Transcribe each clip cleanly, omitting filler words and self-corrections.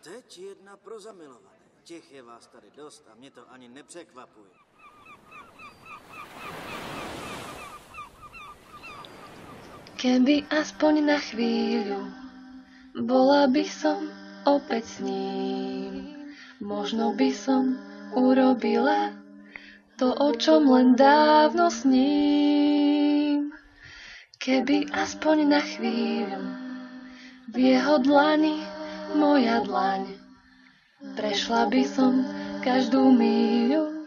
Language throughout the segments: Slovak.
teď jedna pro zamilované. Těch je vás tady dost a mě to ani nepřekvapuje. Keby aspoň na chvíľu bola by som opäť s ním, možno by som urobila to, o čom len dávno sním. Keby aspoň na chvíľu v jeho dlani moja dlaň, prešla by som každú míľu,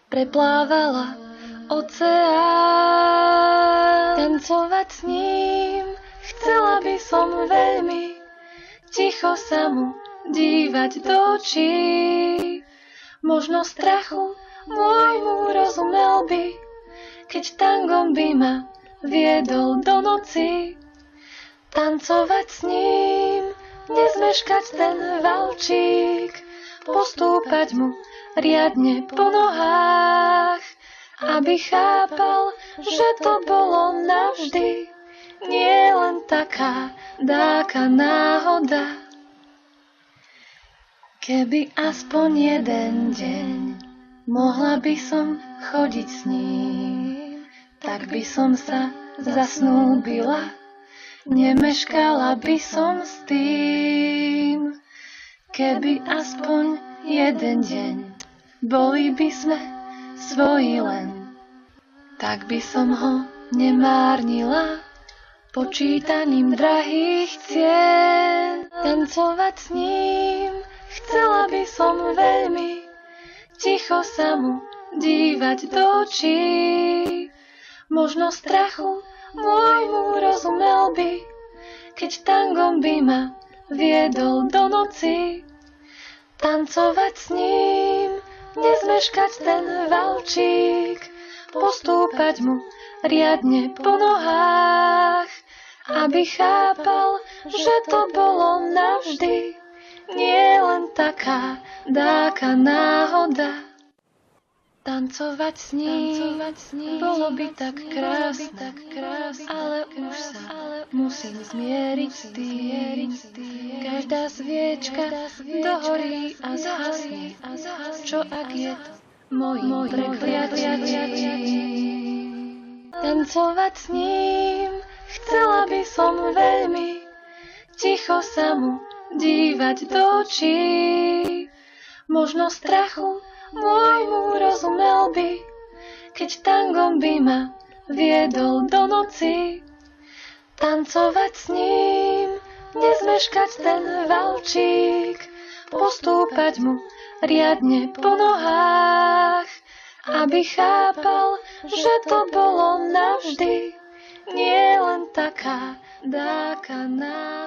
preplávala oceán. Tancovať s ním chcela by som veľmi, ticho sa mu dívať do očí. Možno strachu môjmu rozumel by, keď tangom by ma viedol do noci. Tancovať s ním, nezmeškať ten valčík, postúpať mu riadne po nohách, aby chápal, že to bolo navždy, nie len taká dáka náhoda. Keby aspoň jeden deň mohla by som chodiť s ním, tak by som sa zasnúbila, nemeškala by som s tým. Keby aspoň jeden deň boli by sme svoji len, tak by som ho nemárnila počítaním drahých cien. Tancovať s ním chcela by som veľmi, ticho sa mu dívať do očí. Možno strachu môjmu rozumel by, keď tangom by ma viedol do noci. Tancovať s ním, nezmeškať ten valčík, postúpať mu riadne po nohách, aby chápal, že to bolo navždy, nie len taká dáka náhoda. Tancovať s ním bolo by tak krásne, ale už sa musím zmieriť s tým. Každá sviečka dohorí a zhasne, čo ak je to mojím prekliatím. Tancovať s ním chcela by som veľmi, ticho sa mu dívať do očí. Možno strachu môjmu rozumel by, keď tangom by ma viedol do noci. Tancovať s ním, nezmeškať ten valčík, postúpať mu riadne po nohách, aby chápal, že to bolo navždy, nie len taká dáka náhoda.